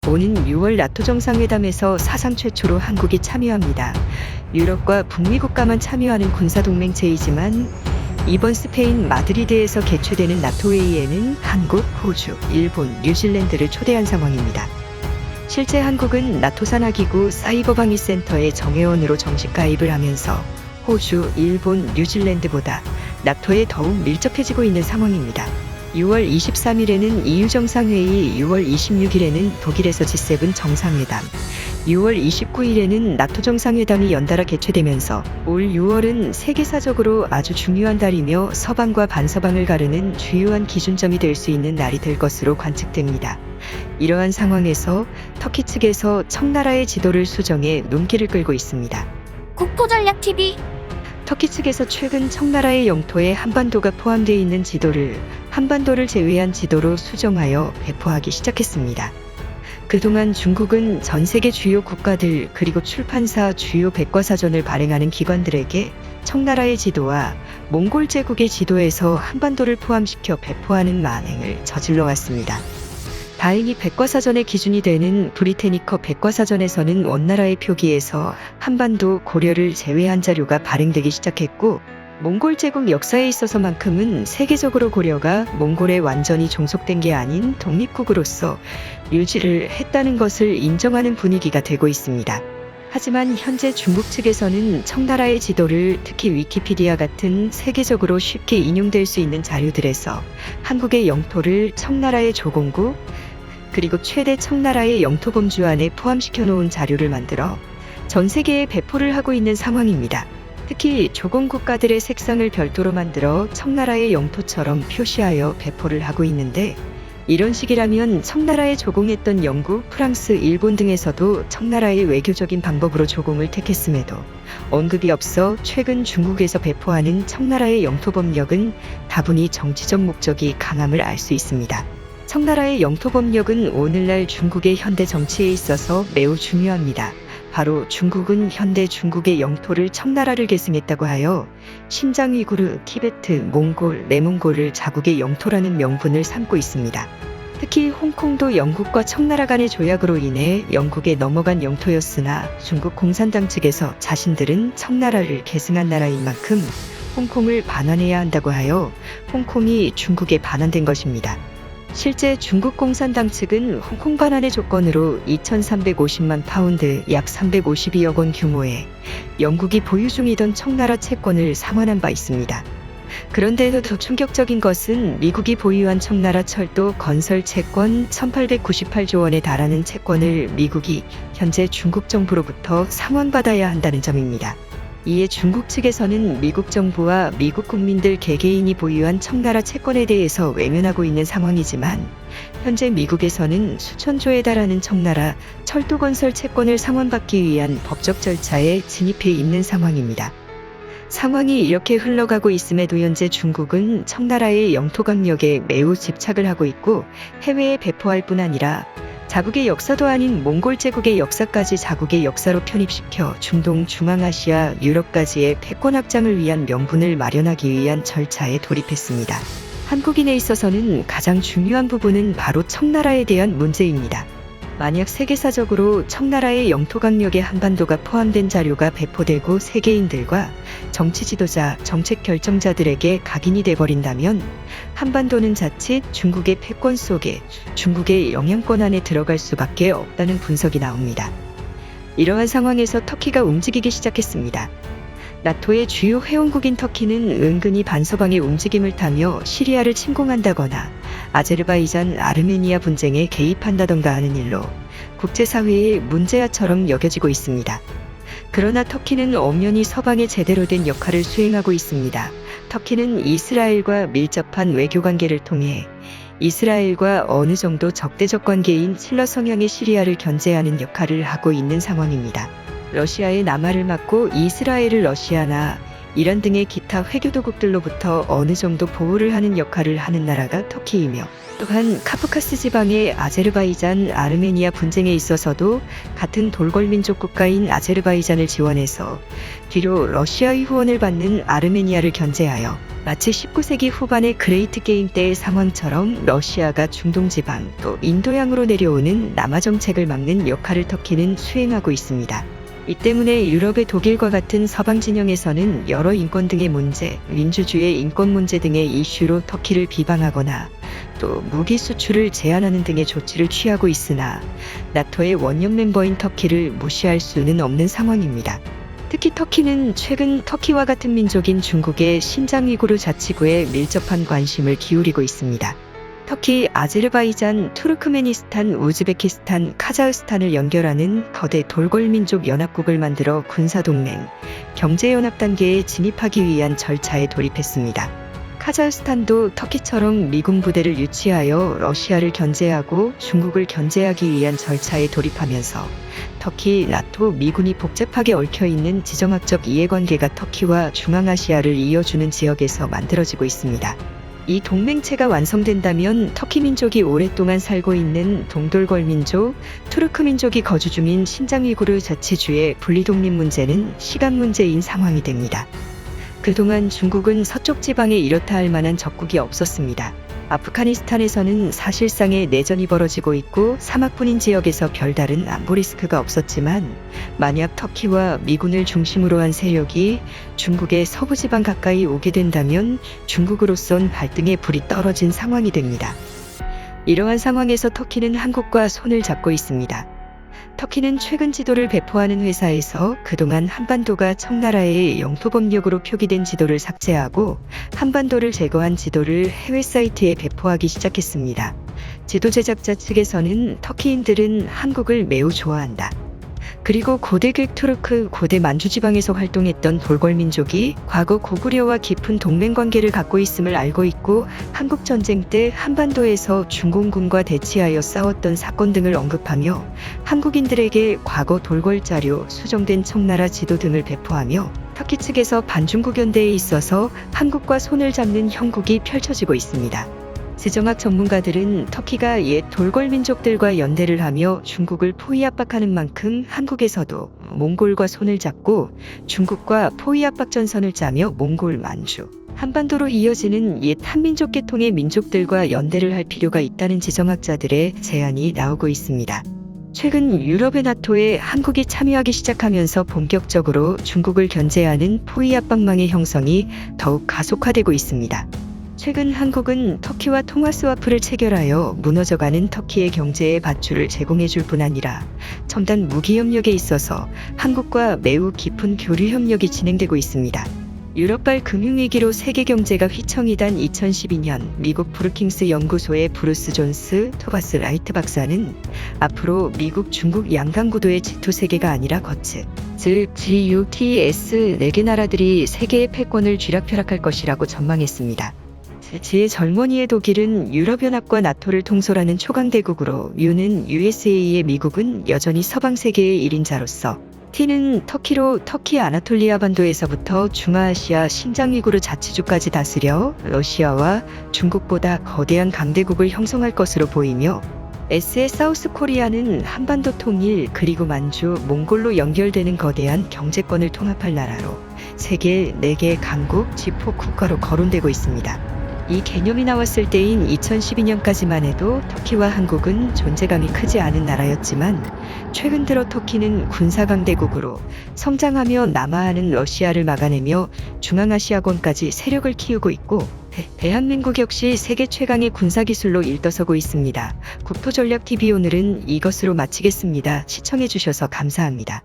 오는 6월 나토 정상회담에서 사상 최초로 한국이 참여합니다. 유럽과 북미 국가만 참여하는 군사동맹체이지만 이번 스페인 마드리드에서 개최되는 나토 회의에는 한국, 호주, 일본, 뉴질랜드를 초대한 상황입니다. 실제 한국은 나토 산하기구 사이버방위센터의 정회원으로 정식 가입을 하면서 호주, 일본, 뉴질랜드보다 나토에 더욱 밀접해지고 있는 상황입니다. 6월 23일에는 EU 정상회의, 6월 26일에는 독일에서 G7 정상회담, 6월 29일에는 나토 정상회담이 연달아 개최되면서 올 6월은 세계사적으로 아주 중요한 달이며 서방과 반서방을 가르는 주요한 기준점이 될 수 있는 날이 될 것으로 관측됩니다. 이러한 상황에서 터키 측에서 청나라의 지도를 수정해 눈길을 끌고 있습니다. 국토전략TV 터키 측에서 최근 청나라의 영토에 한반도가 포함되어 있는 지도를 한반도를 제외한 지도로 수정하여 배포하기 시작했습니다. 그동안 중국은 전 세계 주요 국가들 그리고 출판사 주요 백과사전을 발행하는 기관들에게 청나라의 지도와 몽골 제국의 지도에서 한반도를 포함시켜 배포하는 만행을 저질러 왔습니다. 다행히 백과사전의 기준이 되는 브리테니커 백과사전에서는 원나라의 표기에서 한반도 고려를 제외한 자료가 발행되기 시작했고, 몽골 제국 역사에 있어서만큼은 세계적으로 고려가 몽골에 완전히 종속된 게 아닌 독립국으로서 유지를 했다는 것을 인정하는 분위기가 되고 있습니다. 하지만 현재 중국 측에서는 청나라의 지도를 특히 위키피디아 같은 세계적으로 쉽게 인용될 수 있는 자료들에서 한국의 영토를 청나라의 조공국 그리고 최대 청나라의 영토 범주 안에 포함시켜 놓은 자료를 만들어 전 세계에 배포를 하고 있는 상황입니다. 특히 조공 국가들의 색상을 별도로 만들어 청나라의 영토처럼 표시하여 배포를 하고 있는데, 이런 식이라면 청나라에 조공했던 영국, 프랑스, 일본 등에서도 청나라의 외교적인 방법으로 조공을 택했음에도 언급이 없어 최근 중국에서 배포하는 청나라의 영토 법력은 다분히 정치적 목적이 강함을 알 수 있습니다. 청나라의 영토 법력은 오늘날 중국의 현대 정치에 있어서 매우 중요합니다. 바로 중국은 현대 중국의 영토를 청나라를 계승했다고 하여 신장 위구르, 티베트, 몽골, 내몽골을 자국의 영토라는 명분을 삼고 있습니다. 특히 홍콩도 영국과 청나라 간의 조약으로 인해 영국에 넘어간 영토였으나 중국 공산당 측에서 자신들은 청나라를 계승한 나라인 만큼 홍콩을 반환해야 한다고 하여 홍콩이 중국에 반환된 것입니다. 실제 중국 공산당 측은 홍콩 반환의 조건으로 2,350만 파운드 약 352억 원 규모의 영국이 보유 중이던 청나라 채권을 상환한 바 있습니다. 그런데 더 충격적인 것은 미국이 보유한 청나라 철도 건설 채권 1,898조 원에 달하는 채권을 미국이 현재 중국 정부로부터 상환받아야 한다는 점입니다. 이에 중국 측에서는 미국 정부와 미국 국민들 개개인이 보유한 청나라 채권에 대해서 외면하고 있는 상황이지만, 현재 미국에서는 수천조에 달하는 청나라 철도 건설 채권을 상환받기 위한 법적 절차에 진입해 있는 상황입니다. 상황이 이렇게 흘러가고 있음에도 현재 중국은 청나라의 영토 강력에 매우 집착을 하고 있고, 해외에 배포할 뿐 아니라 자국의 역사도 아닌 몽골 제국의 역사까지 자국의 역사로 편입시켜 중동, 중앙아시아, 유럽까지의 패권 확장을 위한 명분을 마련하기 위한 절차에 돌입했습니다. 한국인에 있어서는 가장 중요한 부분은 바로 청나라에 대한 문제입니다. 만약 세계사적으로 청나라의 영토 강력에 한반도가 포함된 자료가 배포되고 세계인들과 정치 지도자, 정책 결정자들에게 각인이 돼버린다면 한반도는 자칫 중국의 패권 속에 중국의 영향권 안에 들어갈 수밖에 없다는 분석이 나옵니다. 이러한 상황에서 터키가 움직이기 시작했습니다. 나토의 주요 회원국인 터키는 은근히 반서방의 움직임을 타며 시리아를 침공한다거나 아제르바이잔, 아르메니아 분쟁에 개입한다던가 하는 일로 국제사회의 문제아처럼 여겨지고 있습니다. 그러나 터키는 엄연히 서방에 제대로 된 역할을 수행하고 있습니다. 터키는 이스라엘과 밀접한 외교관계를 통해 이스라엘과 어느 정도 적대적 관계인 칠러 성향의 시리아를 견제하는 역할을 하고 있는 상황입니다. 러시아의 남하를 막고 이스라엘을 러시아나 이란 등의 기타 회교도국들로부터 어느 정도 보호를 하는 역할을 하는 나라가 터키이며, 또한 카프카스 지방의 아제르바이잔, 아르메니아 분쟁에 있어서도 같은 돌궐민족 국가인 아제르바이잔을 지원해서 뒤로 러시아의 후원을 받는 아르메니아를 견제하여 마치 19세기 후반의 그레이트 게임 때의 상황처럼 러시아가 중동 지방 또 인도양으로 내려오는 남하 정책을 막는 역할을 터키는 수행하고 있습니다. 이 때문에 유럽의 독일과 같은 서방 진영에서는 여러 인권 등의 문제, 민주주의 인권 문제 등의 이슈로 터키를 비방하거나 또 무기 수출을 제한하는 등의 조치를 취하고 있으나 나토의 원년 멤버인 터키를 무시할 수는 없는 상황입니다. 특히 터키는 최근 터키와 같은 민족인 중국의 신장 위구르 자치구에 밀접한 관심을 기울이고 있습니다. 터키, 아제르바이잔, 투르크메니스탄, 우즈베키스탄, 카자흐스탄을 연결하는 거대 돌궐민족 연합국을 만들어 군사동맹, 경제연합 단계에 진입하기 위한 절차에 돌입했습니다. 카자흐스탄도 터키처럼 미군 부대를 유치하여 러시아를 견제하고 중국을 견제하기 위한 절차에 돌입하면서 터키, 나토, 미군이 복잡하게 얽혀있는 지정학적 이해관계가 터키와 중앙아시아를 이어주는 지역에서 만들어지고 있습니다. 이 동맹체가 완성된다면 터키 민족이 오랫동안 살고 있는 동돌궐 민족, 투르크 민족이 거주 중인 신장 위구르 자치주의 분리독립 문제는 시간 문제인 상황이 됩니다. 그동안 중국은 서쪽 지방에 이렇다 할 만한 적국이 없었습니다. 아프가니스탄에서는 사실상의 내전이 벌어지고 있고 사막뿐인 지역에서 별다른 안보 리스크가 없었지만 만약 터키와 미군을 중심으로 한 세력이 중국의 서부 지방 가까이 오게 된다면 중국으로선 발등에 불이 떨어진 상황이 됩니다. 이러한 상황에서 터키는 한국과 손을 잡고 있습니다. 터키는 최근 지도를 배포하는 회사에서 그동안 한반도가 청나라의 영토 법령으로 표기된 지도를 삭제하고 한반도를 제거한 지도를 해외 사이트에 배포하기 시작했습니다. 지도 제작자 측에서는 터키인들은 한국을 매우 좋아한다. 그리고 고대 그릭 투르크, 고대 만주 지방에서 활동했던 돌궐민족이 과거 고구려와 깊은 동맹관계를 갖고 있음을 알고 있고 한국 전쟁 때 한반도에서 중공군과 대치하여 싸웠던 사건 등을 언급하며 한국인들에게 과거 돌궐 자료, 수정된 청나라 지도 등을 배포하며 터키 측에서 반중국 연대에 있어서 한국과 손을 잡는 형국이 펼쳐지고 있습니다. 지정학 전문가들은 터키가 옛 돌궐 민족들과 연대를 하며 중국을 포위 압박하는 만큼 한국에서도 몽골과 손을 잡고 중국과 포위 압박 전선을 짜며 몽골, 만주, 한반도로 이어지는 옛 한민족 계통의 민족들과 연대를 할 필요가 있다는 지정학자들의 제안이 나오고 있습니다. 최근 유럽의 나토에 한국이 참여하기 시작하면서 본격적으로 중국을 견제하는 포위 압박망의 형성이 더욱 가속화되고 있습니다. 최근 한국은 터키와 통화 스와프를 체결하여 무너져가는 터키의 경제에 밧줄을 제공해줄 뿐 아니라 첨단 무기 협력에 있어서 한국과 매우 깊은 교류 협력이 진행되고 있습니다. 유럽발 금융위기로 세계 경제가 휘청이던 2012년 미국 브루킹스 연구소의 브루스 존스, 토바스 라이트 박사는 앞으로 미국, 중국 양강구도의 G2 세계가 아니라 거츠, 즉 GUTS 4개 나라들이 세계의 패권을 쥐락펴락할 것이라고 전망했습니다. 지의 젊은이의 독일은 유럽연합과 나토를 통솔하는 초강대국으로 U는 USA의 미국은 여전히 서방 세계의 1인자로서 T는 터키로 터키 아나톨리아 반도에서부터 중아아시아 신장 위구르 자치주까지 다스려 러시아와 중국보다 거대한 강대국을 형성할 것으로 보이며 S의 사우스 코리아는 한반도 통일 그리고 만주, 몽골로 연결되는 거대한 경제권을 통합할 나라로 세계 4개 강국 G4 국가로 거론되고 있습니다. 이 개념이 나왔을 때인 2012년까지만 해도 터키와 한국은 존재감이 크지 않은 나라였지만 최근 들어 터키는 군사강대국으로 성장하며 남하하는 러시아를 막아내며 중앙아시아권까지 세력을 키우고 있고 대한민국 역시 세계 최강의 군사기술로 일떠서고 있습니다. 국토전략TV 오늘은 이것으로 마치겠습니다. 시청해주셔서 감사합니다.